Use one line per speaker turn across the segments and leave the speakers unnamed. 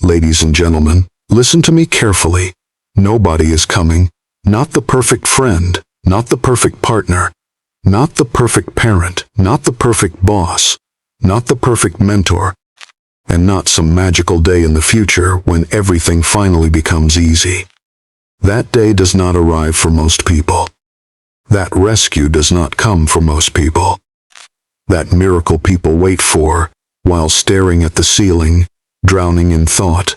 Ladies and gentlemen, listen to me carefully. Nobody is coming. Not the perfect friend, not the perfect partner, not the perfect parent, not the perfect boss, not the perfect mentor, and not some magical day in the future when everything finally becomes easy. That day does not arrive for most people. That rescue does not come for most people. That miracle people wait for, while staring at the ceiling, drowning in thought,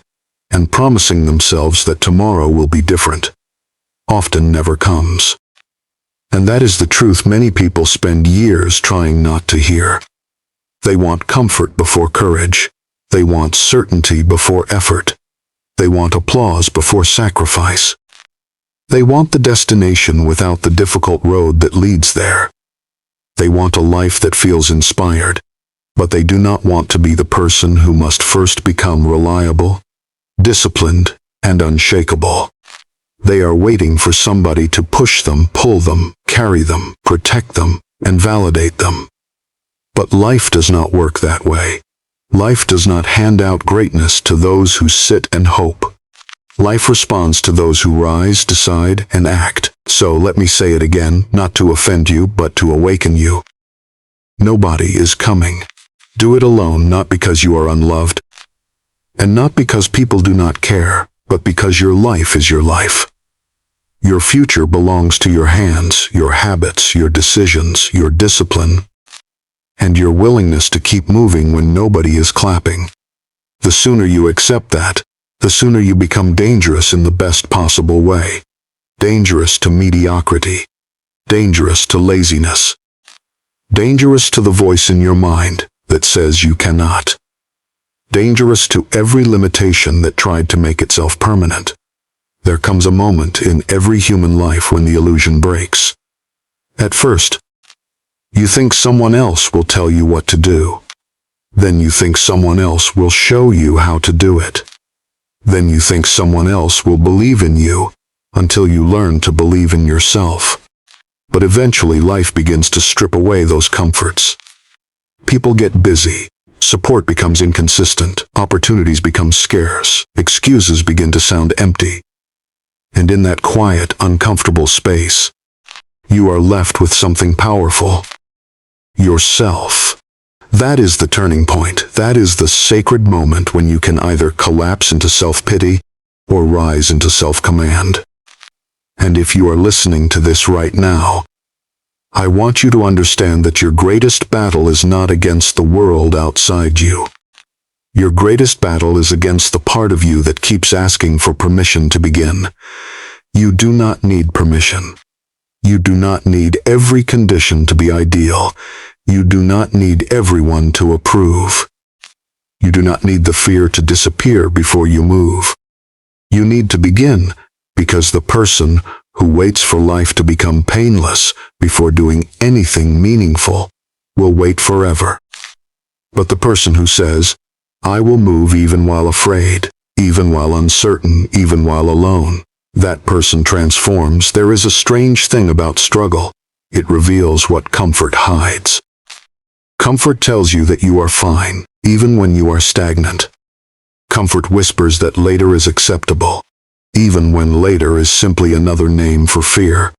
and promising themselves that tomorrow will be different, often never comes. And that is the truth many people spend years trying not to hear. They want comfort before courage. They want certainty before effort. They want applause before sacrifice. They want the destination without the difficult road that leads there. They want a life that feels inspired, but they do not want to be the person who must first become reliable, disciplined, and unshakable. They are waiting for somebody to push them, pull them, carry them, protect them, and validate them. But life does not work that way. Life does not hand out greatness to those who sit and hope. Life responds to those who rise, decide, and act. So let me say it again, not to offend you, but to awaken you. Nobody is coming. Do it alone, not because you are unloved, and not because people do not care, but because your life is your life. Your future belongs to your hands, your habits, your decisions, your discipline, and your willingness to keep moving when nobody is clapping. The sooner you accept that, the sooner you become dangerous in the best possible way. Dangerous to mediocrity. Dangerous to laziness. Dangerous to the voice in your mind that says you cannot. Dangerous to every limitation that tried to make itself permanent. There comes a moment in every human life when the illusion breaks. At first, you think someone else will tell you what to do. Then you think someone else will show you how to do it. Then you think someone else will believe in you until you learn to believe in yourself. But eventually life begins to strip away those comforts. People get busy. Support becomes inconsistent. Opportunities become scarce. Excuses begin to sound empty. And in that quiet, uncomfortable space, you are left with something powerful. Yourself. That is the turning point. That is the sacred moment when you can either collapse into self-pity or rise into self-command. And if you are listening to this right now, I want you to understand that your greatest battle is not against the world outside you. Your greatest battle is against the part of you that keeps asking for permission to begin. You do not need permission. You do not need every condition to be ideal. You do not need everyone to approve. You do not need the fear to disappear before you move. You need to begin, because the person who waits for life to become painless before doing anything meaningful will wait forever. But the person who says, I will move even while afraid, even while uncertain, even while alone, that person transforms. There is a strange thing about struggle. It reveals what comfort hides. Comfort tells you that you are fine, even when you are stagnant. Comfort whispers that later is acceptable, even when later is simply another name for fear.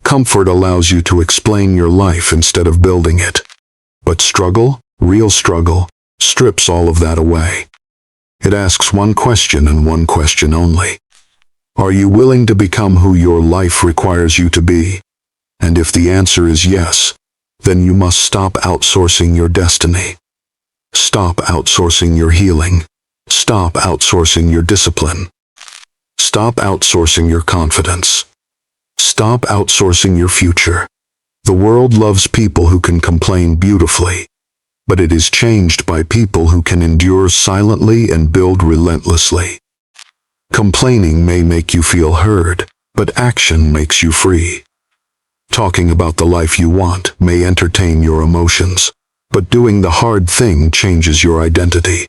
Comfort allows you to explain your life instead of building it. But struggle, real struggle, strips all of that away. It asks one question and one question only. Are you willing to become who your life requires you to be? And if the answer is yes, then you must stop outsourcing your destiny. Stop outsourcing your healing. Stop outsourcing your discipline. Stop outsourcing your confidence. Stop outsourcing your future. The world loves people who can complain beautifully, but it is changed by people who can endure silently and build relentlessly. Complaining may make you feel heard, but action makes you free. Talking about the life you want may entertain your emotions, but doing the hard thing changes your identity.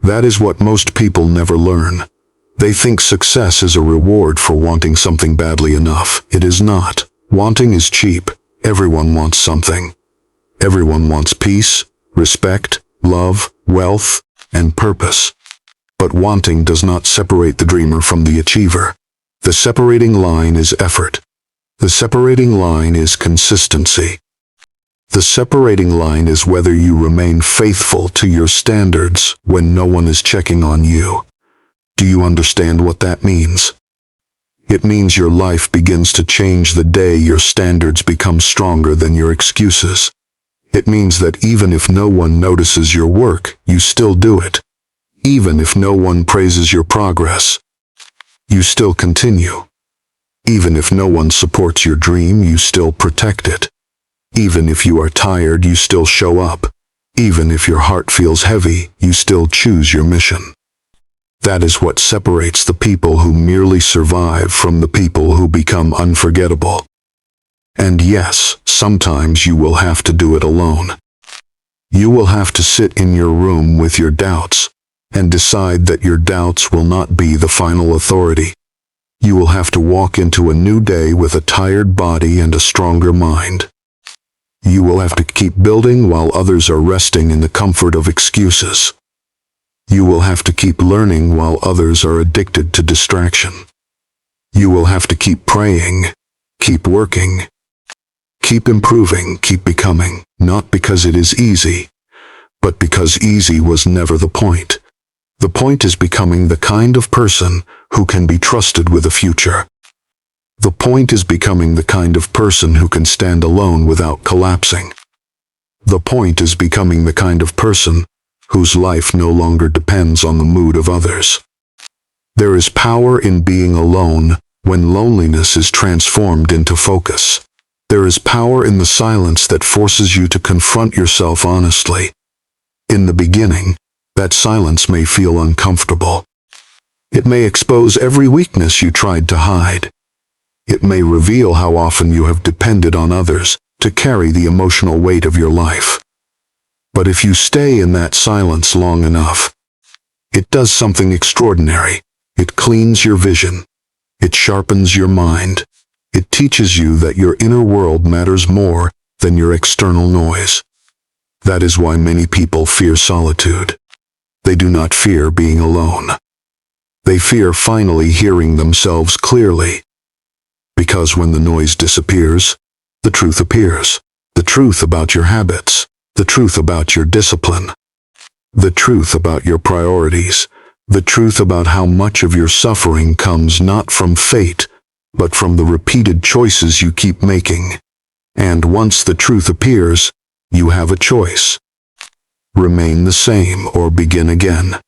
That is what most people never learn. They think success is a reward for wanting something badly enough. It is not. Wanting is cheap. Everyone wants something. Everyone wants peace, respect, love, wealth, and purpose. But wanting does not separate the dreamer from the achiever. The separating line is effort. The separating line is consistency. The separating line is whether you remain faithful to your standards when no one is checking on you. Do you understand what that means? It means your life begins to change the day your standards become stronger than your excuses. It means that even if no one notices your work, you still do it. Even if no one praises your progress, you still continue. Even if no one supports your dream, you still protect it. Even if you are tired, you still show up. Even if your heart feels heavy, you still choose your mission. That is what separates the people who merely survive from the people who become unforgettable. And yes, sometimes you will have to do it alone. You will have to sit in your room with your doubts and decide that your doubts will not be the final authority. You will have to walk into a new day with a tired body and a stronger mind. You will have to keep building while others are resting in the comfort of excuses. You will have to keep learning while others are addicted to distraction. You will have to keep praying, keep working, keep improving, keep becoming, not because it is easy, but because easy was never the point. The point is becoming the kind of person who can be trusted with a future. The point is becoming the kind of person who can stand alone without collapsing. The point is becoming the kind of person whose life no longer depends on the mood of others. There is power in being alone when loneliness is transformed into focus. There is power in the silence that forces you to confront yourself honestly. In the beginning, that silence may feel uncomfortable. It may expose every weakness you tried to hide. It may reveal how often you have depended on others to carry the emotional weight of your life. But if you stay in that silence long enough, it does something extraordinary. It cleans your vision. It sharpens your mind. It teaches you that your inner world matters more than your external noise. That is why many people fear solitude. They do not fear being alone. They fear finally hearing themselves clearly. Because when the noise disappears, the truth appears. The truth about your habits. The truth about your discipline. The truth about your priorities. The truth about how much of your suffering comes not from fate, but from the repeated choices you keep making. And once the truth appears, you have a choice. Remain the same or begin again.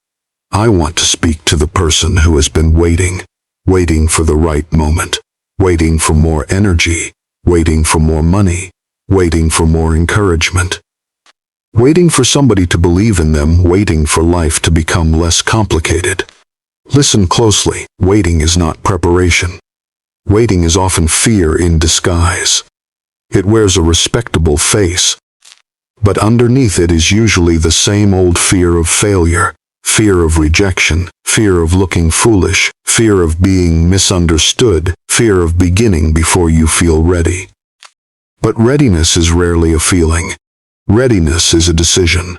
I want to speak to the person who has been waiting for the right moment, waiting for more energy, waiting for more money, waiting for more encouragement. Waiting for somebody to believe in them, waiting for life to become less complicated. Listen closely. Waiting is not preparation. Waiting is often fear in disguise. It wears a respectable face, but underneath it is usually the same old fear of failure, fear of rejection, fear of looking foolish, fear of being misunderstood, fear of beginning before you feel ready. But readiness is rarely a feeling. Readiness is a decision.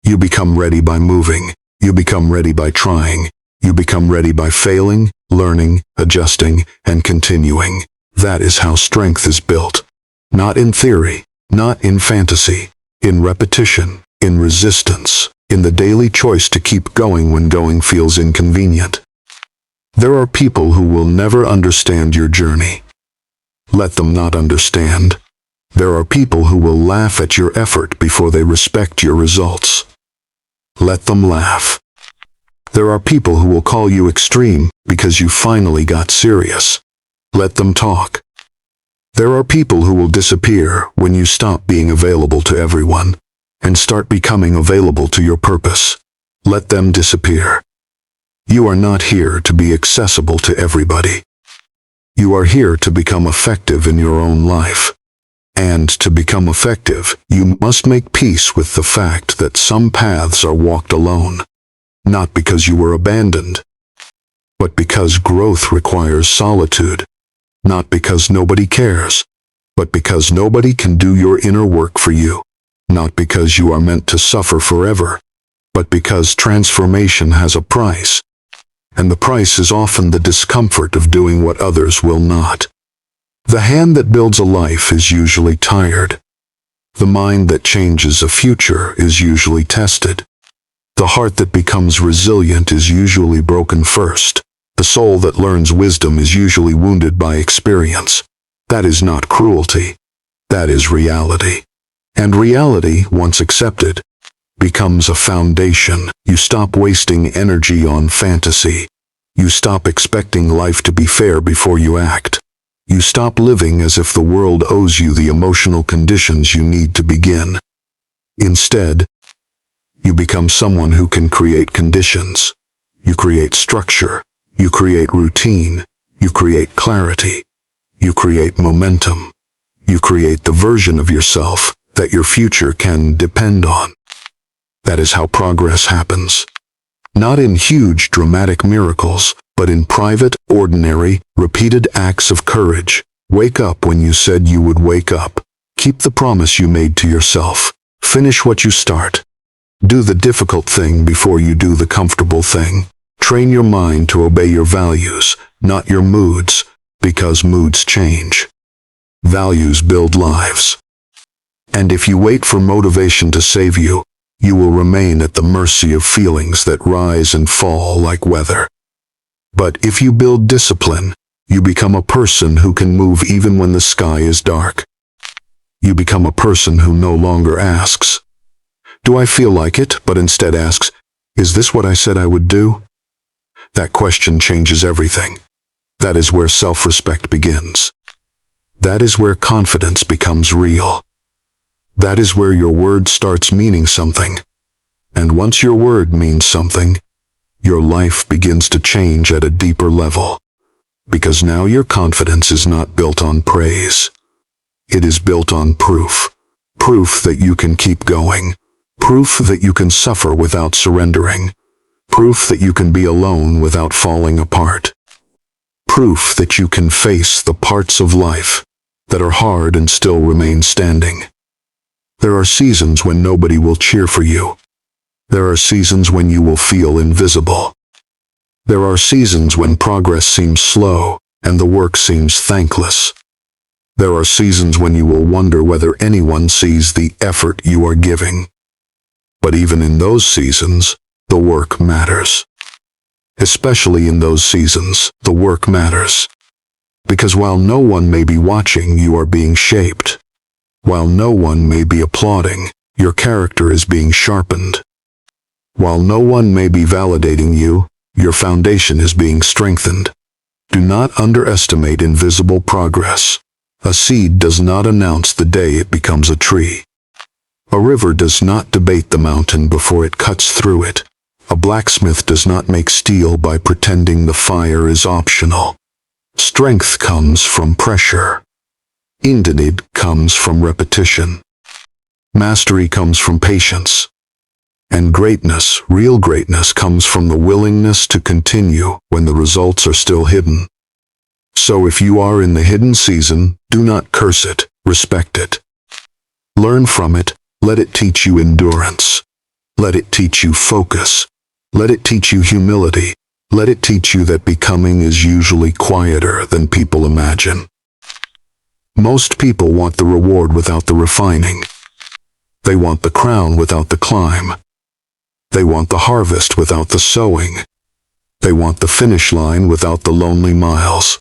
You become ready by moving. You become ready by trying. You become ready by failing, learning, adjusting, and continuing. That is how strength is built. Not in theory, not in fantasy, in repetition, in resistance, in the daily choice to keep going when going feels inconvenient. There are people who will never understand your journey. Let them not understand. There are people who will laugh at your effort before they respect your results. Let them laugh. There are people who will call you extreme because you finally got serious. Let them talk. There are people who will disappear when you stop being available to everyone and start becoming available to your purpose. Let them disappear. You are not here to be accessible to everybody. You are here to become effective in your own life. And to become effective, you must make peace with the fact that some paths are walked alone. Not because you were abandoned, but because growth requires solitude. Not because nobody cares, but because nobody can do your inner work for you. Not because you are meant to suffer forever, but because transformation has a price, and the price is often the discomfort of doing what others will not. The hand that builds a life is usually tired. The mind that changes a future is usually tested. The heart that becomes resilient is usually broken first. The soul that learns wisdom is usually wounded by experience. That is not cruelty. That is reality. And reality, once accepted, becomes a foundation. You stop wasting energy on fantasy. You stop expecting life to be fair before you act. You stop living as if the world owes you the emotional conditions you need to begin. Instead, you become someone who can create conditions. You create structure. You create routine. You create clarity. You create momentum. You create the version of yourself that your future can depend on. That is how progress happens. Not in huge, dramatic miracles, but in private, ordinary, repeated acts of courage. Wake up when you said you would wake up. Keep the promise you made to yourself. Finish what you start. Do the difficult thing before you do the comfortable thing. Train your mind to obey your values, not your moods, because moods change. Values build lives. And if you wait for motivation to save you, you will remain at the mercy of feelings that rise and fall like weather. But if you build discipline, you become a person who can move even when the sky is dark. You become a person who no longer asks, "Do I feel like it?" but instead asks, "Is this what I said I would do?" That question changes everything. That is where self-respect begins. That is where confidence becomes real. That is where your word starts meaning something. And once your word means something, your life begins to change at a deeper level. Because now your confidence is not built on praise. It is built on proof. Proof that you can keep going. Proof that you can suffer without surrendering. Proof that you can be alone without falling apart. Proof that you can face the parts of life that are hard and still remain standing. There are seasons when nobody will cheer for you. There are seasons when you will feel invisible. There are seasons when progress seems slow and the work seems thankless. There are seasons when you will wonder whether anyone sees the effort you are giving. But even in those seasons, the work matters. Especially in those seasons, the work matters. Because while no one may be watching, you are being shaped. While no one may be applauding, your character is being sharpened. While no one may be validating you, your foundation is being strengthened. Do not underestimate invisible progress. A seed does not announce the day it becomes a tree. A river does not debate the mountain before it cuts through it. A blacksmith does not make steel by pretending the fire is optional. Strength comes from pressure. Identity comes from repetition. Mastery comes from patience. And greatness, real greatness, comes from the willingness to continue when the results are still hidden. So if you are in the hidden season, do not curse it, respect it. Learn from it, let it teach you endurance. Let it teach you focus. Let it teach you humility. Let it teach you that becoming is usually quieter than people imagine. Most people want the reward without the refining. They want the crown without the climb. They want the harvest without the sowing. They want the finish line without the lonely miles.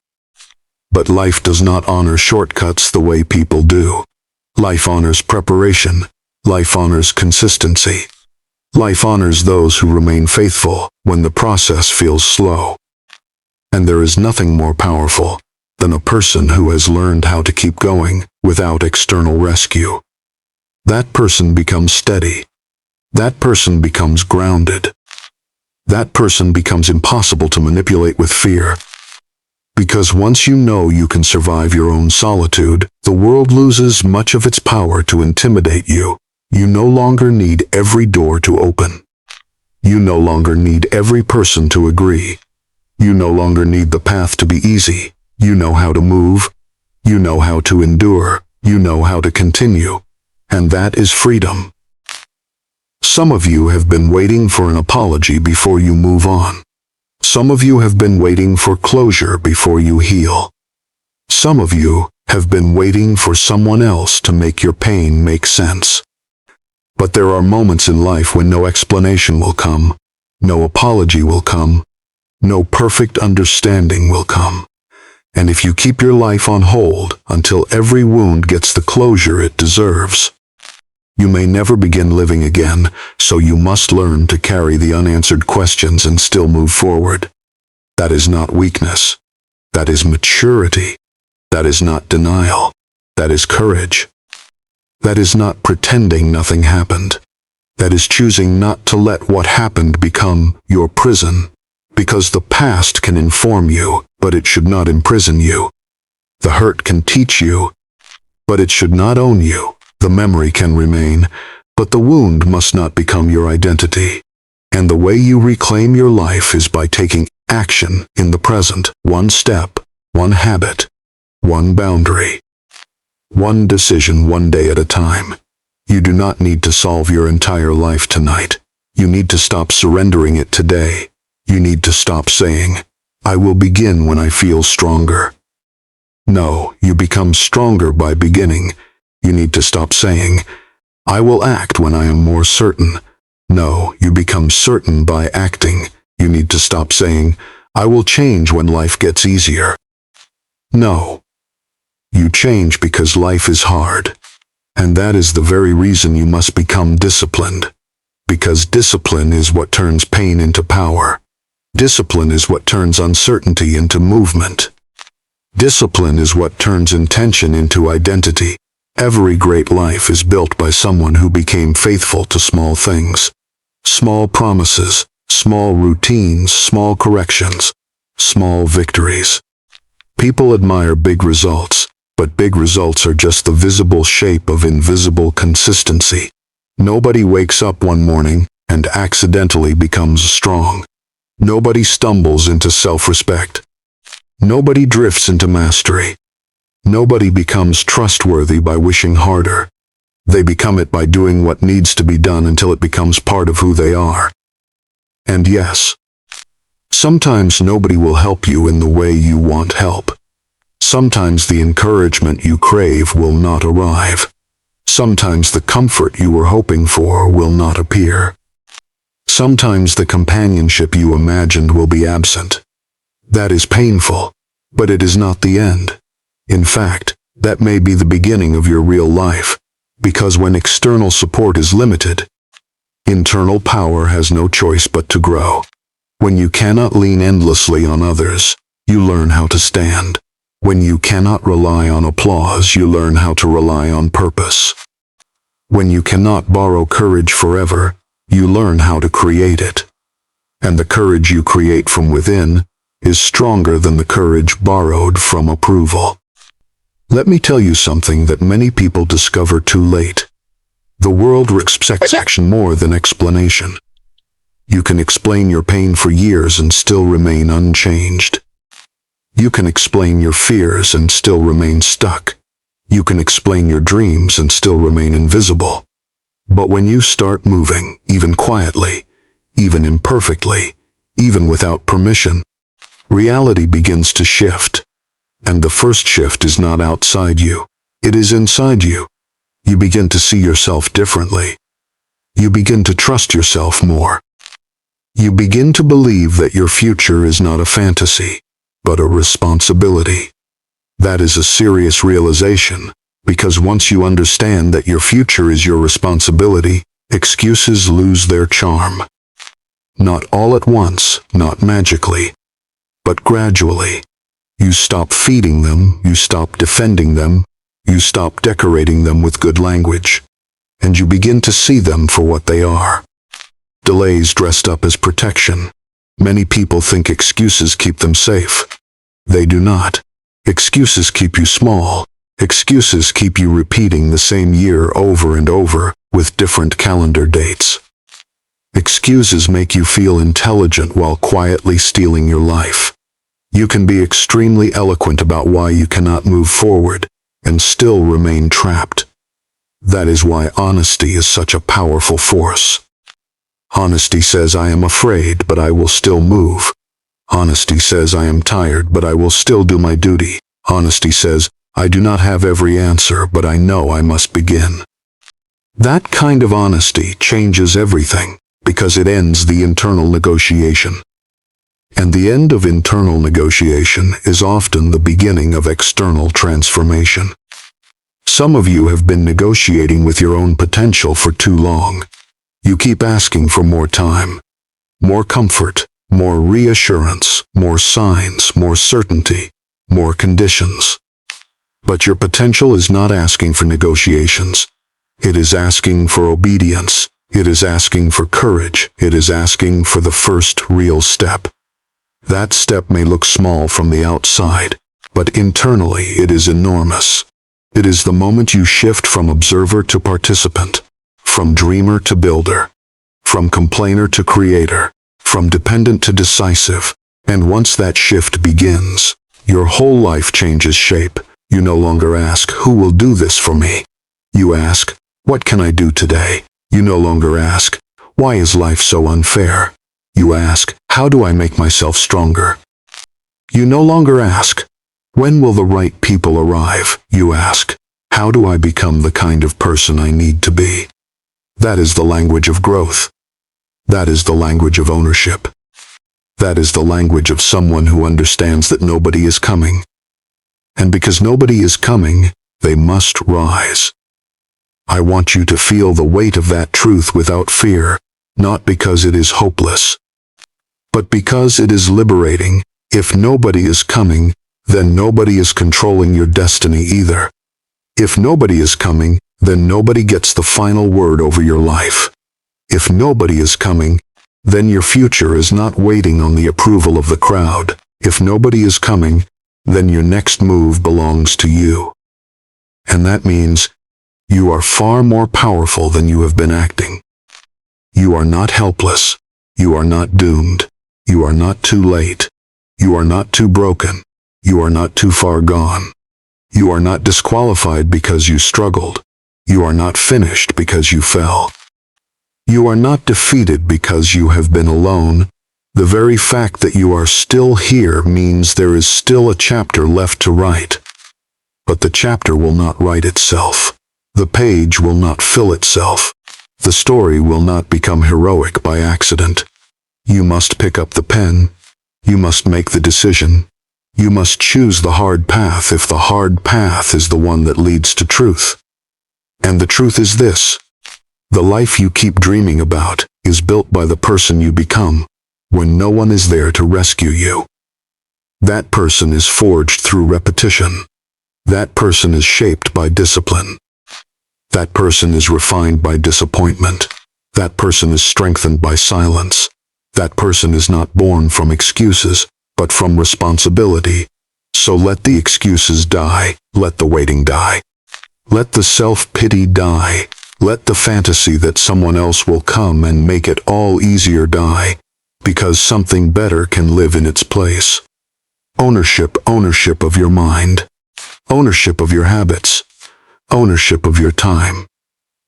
But life does not honor shortcuts the way people do. Life honors preparation. Life honors consistency. Life honors those who remain faithful when the process feels slow. And there is nothing more powerful than a person who has learned how to keep going without external rescue. That person becomes steady. That person becomes grounded. That person becomes impossible to manipulate with fear. Because once you know you can survive your own solitude, the world loses much of its power to intimidate you. You no longer need every door to open. You no longer need every person to agree. You no longer need the path to be easy. You know how to move. You know how to endure. You know how to continue. And that is freedom. Some of you have been waiting for an apology before you move on. Some of you have been waiting for closure before you heal. Some of you have been waiting for someone else to make your pain make sense. But there are moments in life when no explanation will come, no apology will come, no perfect understanding will come. And if you keep your life on hold until every wound gets the closure it deserves, you may never begin living again, so you must learn to carry the unanswered questions and still move forward. That is not weakness. That is maturity. That is not denial. That is courage. That is not pretending nothing happened. That is choosing not to let what happened become your prison. Because the past can inform you, but it should not imprison you. The hurt can teach you, but it should not own you. The memory can remain, but the wound must not become your identity. And the way you reclaim your life is by taking action in the present, one step, one habit, one boundary, one decision one day at a time. You do not need to solve your entire life tonight. You need to stop surrendering it today. You need to stop saying, "I will begin when I feel stronger." No, you become stronger by beginning. You need to stop saying, "I will act when I am more certain." No, you become certain by acting. You need to stop saying, "I will change when life gets easier." No. You change because life is hard. And that is the very reason you must become disciplined. Because discipline is what turns pain into power. Discipline is what turns uncertainty into movement. Discipline is what turns intention into identity. Every great life is built by someone who became faithful to small things. Small promises, small routines, small corrections, small victories. People admire big results, but big results are just the visible shape of invisible consistency. Nobody wakes up one morning and accidentally becomes strong. Nobody stumbles into self-respect. Nobody drifts into mastery. Nobody becomes trustworthy by wishing harder. They become it by doing what needs to be done until it becomes part of who they are. And yes, sometimes nobody will help you in the way you want help. Sometimes the encouragement you crave will not arrive. Sometimes the comfort you were hoping for will not appear. Sometimes the companionship you imagined will be absent. That is painful, but it is not the end. In fact, that may be the beginning of your real life, because when external support is limited, internal power has no choice but to grow. When you cannot lean endlessly on others, you learn how to stand. When you cannot rely on applause, you learn how to rely on purpose. When you cannot borrow courage forever, you learn how to create it. And the courage you create from within is stronger than the courage borrowed from approval. Let me tell you something that many people discover too late. The world expects action more than explanation. You can explain your pain for years and still remain unchanged. You can explain your fears and still remain stuck. You can explain your dreams and still remain invisible. But when you start moving, even quietly, even imperfectly, even without permission, reality begins to shift. And the first shift is not outside you. It is inside you. You begin to see yourself differently. You begin to trust yourself more. You begin to believe that your future is not a fantasy, but a responsibility. That is a serious realization, because once you understand that your future is your responsibility, excuses lose their charm. Not all at once, not magically, but gradually. You stop feeding them, you stop defending them, you stop decorating them with good language, and you begin to see them for what they are. Delays dressed up as protection. Many people think excuses keep them safe. They do not. Excuses keep you small. Excuses keep you repeating the same year over and over, with different calendar dates. Excuses make you feel intelligent while quietly stealing your life. You can be extremely eloquent about why you cannot move forward, and still remain trapped. That is why honesty is such a powerful force. Honesty says I am afraid, but I will still move. Honesty says I am tired, but I will still do my duty. Honesty says I do not have every answer, but I know I must begin. That kind of honesty changes everything, because it ends the internal negotiation. And the end of internal negotiation is often the beginning of external transformation. Some of you have been negotiating with your own potential for too long. You keep asking for more time, more comfort, more reassurance, more signs, more certainty, more conditions. But your potential is not asking for negotiations. It is asking for obedience. It is asking for courage. It is asking for the first real step. That step may look small from the outside, but internally it is enormous. It is the moment you shift from observer to participant, from dreamer to builder, from complainer to creator, from dependent to decisive. And once that shift begins, your whole life changes shape. You no longer ask, who will do this for me? You ask, what can I do today? You no longer ask, why is life so unfair? You ask, how do I make myself stronger? You no longer ask, when will the right people arrive? You ask, how do I become the kind of person I need to be? That is the language of growth. That is the language of ownership. That is the language of someone who understands that nobody is coming. And because nobody is coming, they must rise. I want you to feel the weight of that truth without fear, not because it is hopeless, but because it is liberating. If nobody is coming, then nobody is controlling your destiny either. If nobody is coming, then nobody gets the final word over your life. If nobody is coming, then your future is not waiting on the approval of the crowd. If nobody is coming, then your next move belongs to you. And that means you are far more powerful than you have been acting. You are not helpless. You are not doomed. You are not too late. You are not too broken. You are not too far gone. You are not disqualified because you struggled. You are not finished because you fell. You are not defeated because you have been alone. The very fact that you are still here means there is still a chapter left to write. But the chapter will not write itself. The page will not fill itself. The story will not become heroic by accident. You must pick up the pen. You must make the decision. You must choose the hard path if the hard path is the one that leads to truth. And the truth is this: the life you keep dreaming about is built by the person you become when no one is there to rescue you. That person is forged through repetition. That person is shaped by discipline. That person is refined by disappointment. That person is strengthened by silence. That person is not born from excuses, but from responsibility. So let the excuses die. Let the waiting die. Let the self-pity die. Let the fantasy that someone else will come and make it all easier die, because something better can live in its place. Ownership of your mind. Ownership of your habits. Ownership of your time.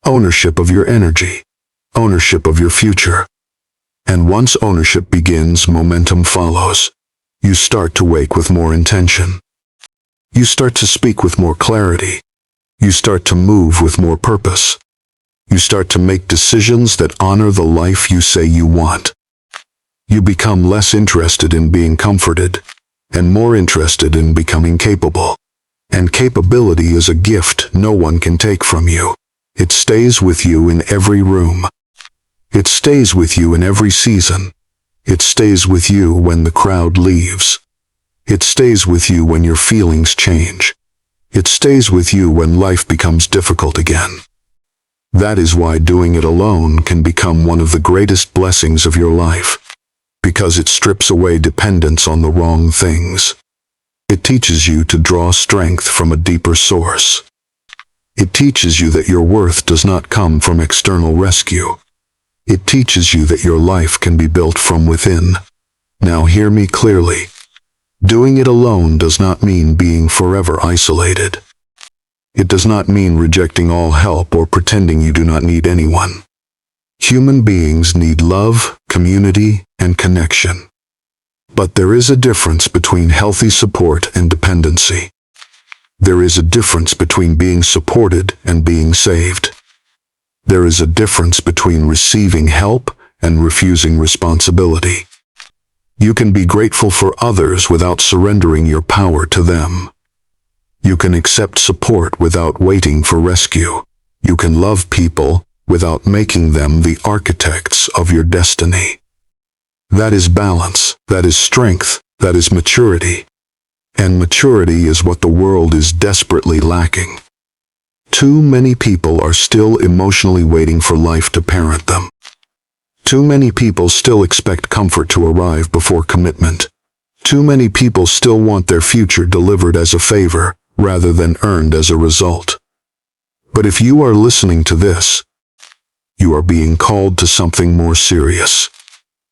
Ownership of your energy. Ownership of your future. And once ownership begins, momentum follows. You start to wake with more intention. You start to speak with more clarity. You start to move with more purpose. You start to make decisions that honor the life you say you want. You become less interested in being comforted, and more interested in becoming capable. And capability is a gift no one can take from you. It stays with you in every room. It stays with you in every season. It stays with you when the crowd leaves. It stays with you when your feelings change. It stays with you when life becomes difficult again. That is why doing it alone can become one of the greatest blessings of your life, because it strips away dependence on the wrong things. It teaches you to draw strength from a deeper source. It teaches you that your worth does not come from external rescue. It teaches you that your life can be built from within. Now hear me clearly. Doing it alone does not mean being forever isolated. It does not mean rejecting all help or pretending you do not need anyone. Human beings need love, community, and connection. But there is a difference between healthy support and dependency. There is a difference between being supported and being saved. There is a difference between receiving help and refusing responsibility. You can be grateful for others without surrendering your power to them. You can accept support without waiting for rescue. You can love people without making them the architects of your destiny. That is balance, that is strength, that is maturity. And maturity is what the world is desperately lacking. Too many people are still emotionally waiting for life to parent them. Too many people still expect comfort to arrive before commitment. Too many people still want their future delivered as a favor, rather than earned as a result. But if you are listening to this, you are being called to something more serious.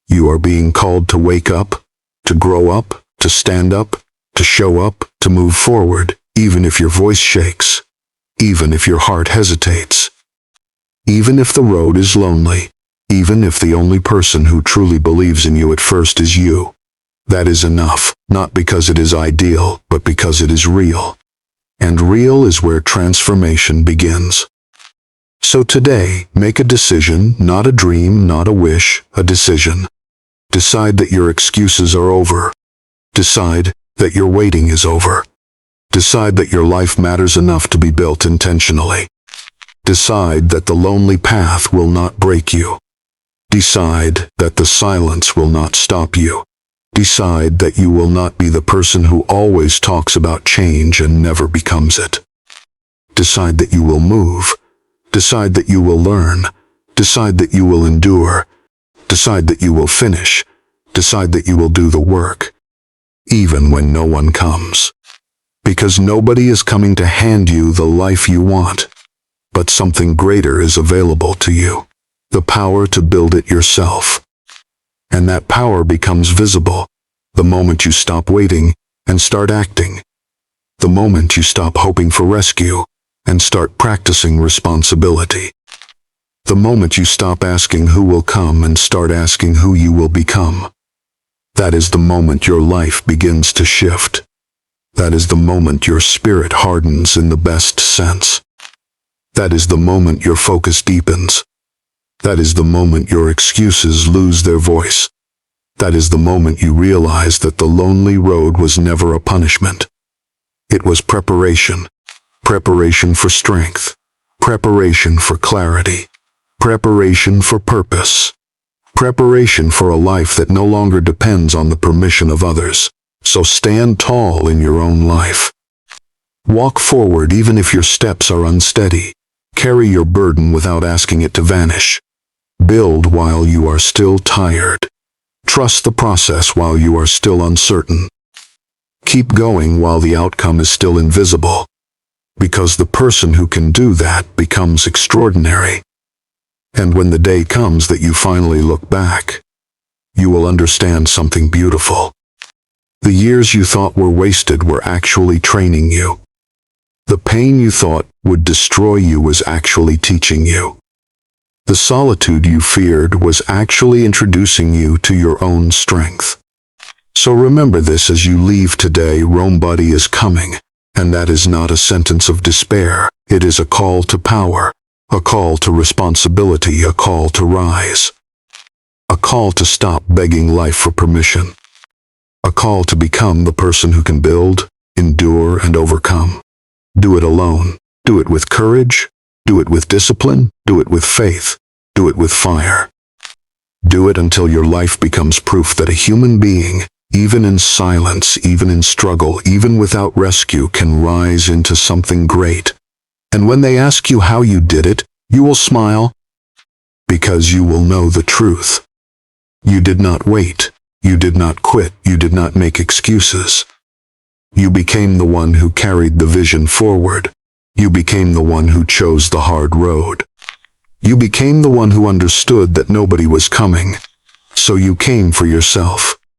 You are being called to wake up, to grow up, to stand up, to show up, to move forward, even if your voice shakes, even if your heart hesitates, even if the road is lonely, even if the only person who truly believes in you at first is you. That is enough, not because it is ideal, but because it is real. And real is where transformation begins. So today, make a decision, not a dream, not a wish, a decision. Decide that your excuses are over. Decide that your waiting is over. Decide that your life matters enough to be built intentionally. Decide that the lonely path will not break you. Decide that the silence will not stop you. Decide that you will not be the person who always talks about change and never becomes it. Decide that you will move. Decide that you will learn. Decide that you will endure. Decide that you will finish. Decide that you will do the work, even when no one comes. Because nobody is coming to hand you the life you want, but something greater is available to you. The power to build it yourself. And that power becomes visible the moment you stop waiting and start acting. The moment you stop hoping for rescue and start practicing responsibility. The moment you stop asking who will come and start asking who you will become. That is the moment your life begins to shift. That is the moment your spirit hardens in the best sense. That is the moment your focus deepens. That is the moment your excuses lose their voice. That is the moment you realize that the lonely road was never a punishment. It was preparation. Preparation for strength. Preparation for clarity. Preparation for purpose. Preparation for a life that no longer depends on the permission of others. So stand tall in your own life. Walk forward even if your steps are unsteady. Carry your burden without asking it to vanish. Build while you are still tired. Trust the process while you are still uncertain. Keep going while the outcome is still invisible. Because the person who can do that becomes extraordinary. And when the day comes that you finally look back, you will understand something beautiful. The years you thought were wasted were actually training you. The pain you thought would destroy you was actually teaching you. The solitude you feared was actually introducing you to your own strength. So remember this as you leave today. Somebody is coming, and that is not a sentence of despair. It is a call to power, a call to responsibility, a call to rise, a call to stop begging life for permission, a call to become the person who can build, endure, and overcome. Do it alone. Do it with courage. Do it with discipline. Do it with faith. Do it with fire. Do it until your life becomes proof that a human being, even in silence, even in struggle, even without rescue, can rise into something great. And when they ask you how you did it, you will smile, because you will know the truth. You did not wait. You did not quit. You did not make excuses. You became the one who carried the vision forward. You became the one who chose the hard road. You became the one who understood that nobody was coming, so you came for yourself.